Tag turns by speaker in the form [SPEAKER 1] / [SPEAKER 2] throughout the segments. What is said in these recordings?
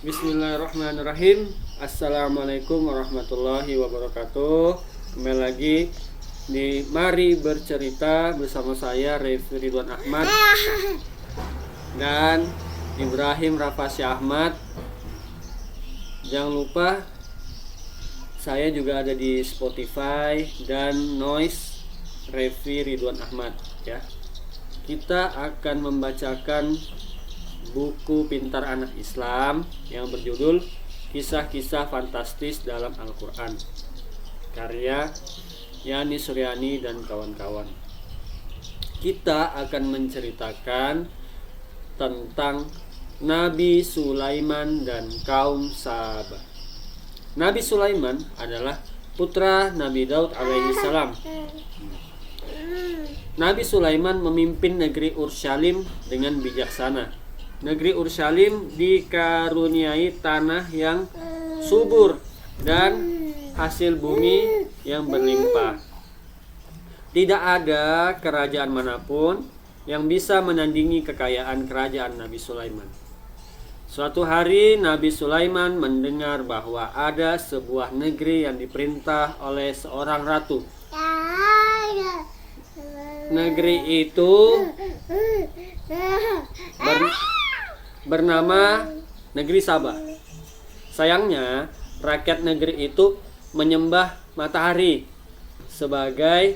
[SPEAKER 1] Bismillahirrahmanirrahim. Assalamualaikum warahmatullahi wabarakatuh. Kembali lagi di Mari Bercerita bersama saya Revi Ridwan Ahmad dan Ibrahim Rafasi Ahmad. Jangan lupa saya juga ada di Spotify dan Noise Revi Ridwan Ahmad ya. Kita akan membacakan buku Pintar Anak Islam yang berjudul Kisah-Kisah Fantastis dalam Al-Quran, karya Yani Suryani dan kawan-kawan. Kita akan menceritakan tentang Nabi Sulaiman dan kaum Saba. Nabi Sulaiman adalah putra Nabi Daud alaihi salam. Nabi Sulaiman memimpin negeri Urshalim dengan bijaksana. Negeri Urshalim dikaruniai tanah yang subur dan hasil bumi yang berlimpah. Tidak ada kerajaan manapun yang bisa menandingi kekayaan kerajaan Nabi Sulaiman. Suatu hari Nabi Sulaiman mendengar bahwa ada sebuah negeri yang diperintah oleh seorang ratu. Negeri itu bernama negeri Saba. Sayangnya rakyat negeri itu menyembah matahari sebagai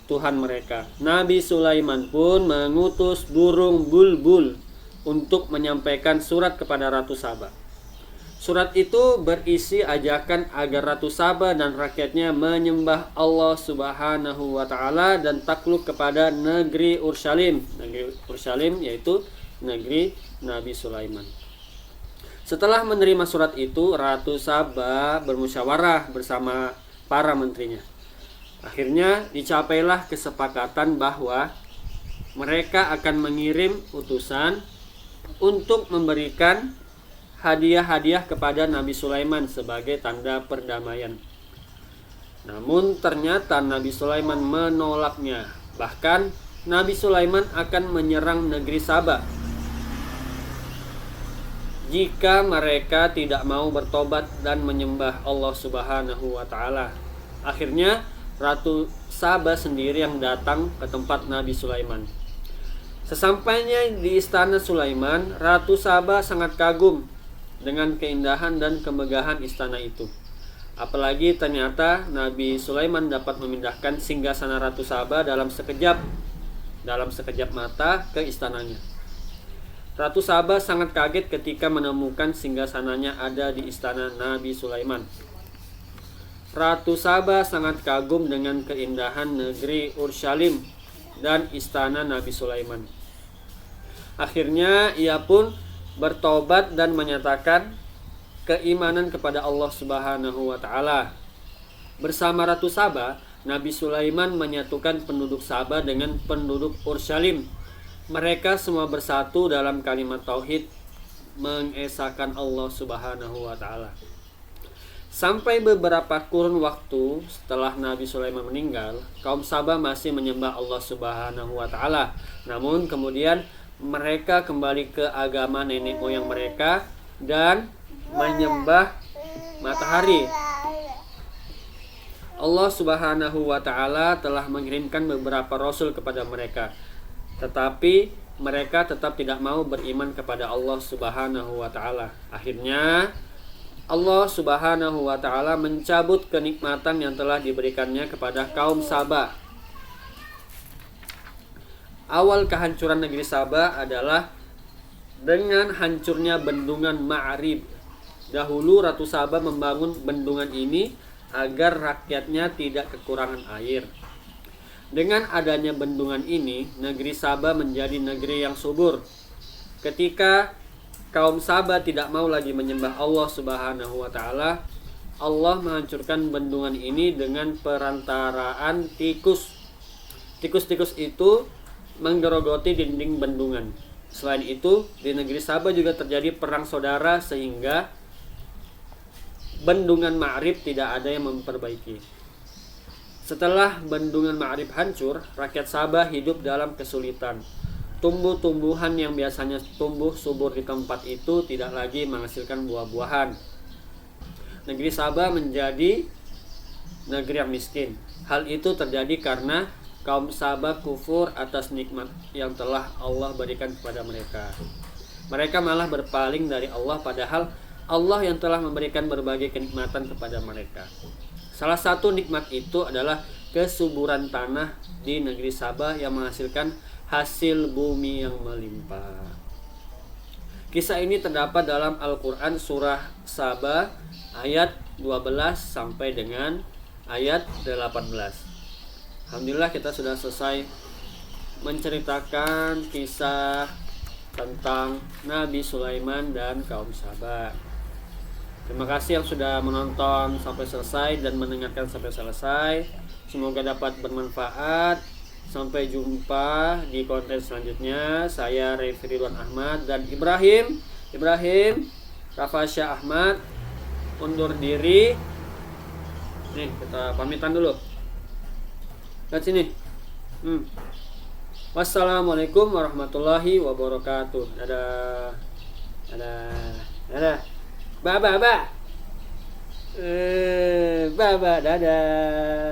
[SPEAKER 1] Tuhan mereka. Nabi Sulaiman pun mengutus burung bulbul untuk menyampaikan surat kepada Ratu Saba. Surat itu berisi ajakan agar Ratu Saba dan rakyatnya menyembah Allah Subhanahu wa Ta'ala dan takluk kepada negeri Urshalim. Negeri Urshalim yaitu negeri Nabi Sulaiman. Setelah menerima surat itu, Ratu Saba bermusyawarah bersama para menterinya. Akhirnya dicapailah kesepakatan bahwa mereka akan mengirim utusan untuk memberikan hadiah-hadiah kepada Nabi Sulaiman sebagai tanda perdamaian. Namun ternyata Nabi Sulaiman menolaknya. Bahkan Nabi Sulaiman akan menyerang negeri Saba jika mereka tidak mau bertobat dan menyembah Allah Subhanahu wa Ta'ala. Akhirnya Ratu Saba sendiri yang datang ke tempat Nabi Sulaiman. Sesampainya di istana Sulaiman, Ratu Saba sangat kagum dengan keindahan dan kemegahan istana itu. Apalagi ternyata Nabi Sulaiman dapat memindahkan singgasana Ratu Saba dalam sekejap mata ke istananya. Ratu Saba sangat kaget ketika menemukan singgasananya ada di istana Nabi Sulaiman. Ratu Saba sangat kagum dengan keindahan negeri Urshalim dan istana Nabi Sulaiman. Akhirnya ia pun bertobat dan menyatakan keimanan kepada Allah Subhanahu wa Ta'ala. Bersama Ratu Saba, Nabi Sulaiman menyatukan penduduk Saba dengan penduduk Urshalim. Mereka semua bersatu dalam kalimat tauhid, mengesahkan Allah Subhanahu wa Ta'ala. Sampai beberapa kurun waktu setelah Nabi Sulaiman meninggal, kaum Saba masih menyembah Allah Subhanahu wa Ta'ala. Namun kemudian mereka kembali ke agama nenek moyang mereka dan menyembah matahari. Allah Subhanahu wa Ta'ala telah mengirimkan beberapa rasul kepada mereka, tetapi mereka tetap tidak mau beriman kepada Allah Subhanahu wa Ta'ala. Akhirnya Allah Subhanahu wa Ta'ala mencabut kenikmatan yang telah diberikannya kepada kaum Saba. Awal kehancuran negeri Saba adalah dengan hancurnya bendungan Ma'rib. Dahulu Ratu Saba membangun bendungan ini agar rakyatnya tidak kekurangan air. Dengan adanya bendungan ini, negeri Saba menjadi negeri yang subur. Ketika kaum Saba tidak mau lagi menyembah Allah Subhanahu wa Ta'ala, Allah menghancurkan bendungan ini dengan perantaraan tikus. Tikus-tikus itu menggerogoti dinding bendungan. Selain itu, di negeri Saba juga terjadi perang saudara sehingga bendungan Ma'rib tidak ada yang memperbaiki. Setelah bendungan Ma'rib hancur, rakyat Sabah hidup dalam kesulitan. tumbuh-tumbuhan yang biasanya tumbuh subur di tempat itu tidak lagi menghasilkan buah-buahan. Negeri Saba menjadi negeri yang miskin. Hal itu terjadi karena kaum Saba kufur atas nikmat yang telah Allah berikan kepada mereka. Mereka malah berpaling dari Allah, padahal Allah yang telah memberikan berbagai kenikmatan kepada mereka. Salah satu nikmat itu adalah kesuburan tanah di negeri Saba yang menghasilkan hasil bumi yang melimpah. Kisah ini terdapat dalam Al-Quran surah Saba ayat 12 sampai dengan ayat 18. Alhamdulillah kita sudah selesai menceritakan kisah tentang Nabi Sulaiman dan kaum Saba. Terima kasih yang sudah menonton sampai selesai dan mendengarkan sampai selesai. Semoga dapat bermanfaat. Sampai jumpa di konten selanjutnya. Saya Revi Ridwan Ahmad dan Ibrahim Rafasya Ahmad undur diri. Nih, kita pamitan dulu. Lihat sini. Wassalamualaikum warahmatullahi wabarakatuh. Dadah. Baba. Baba, dadah.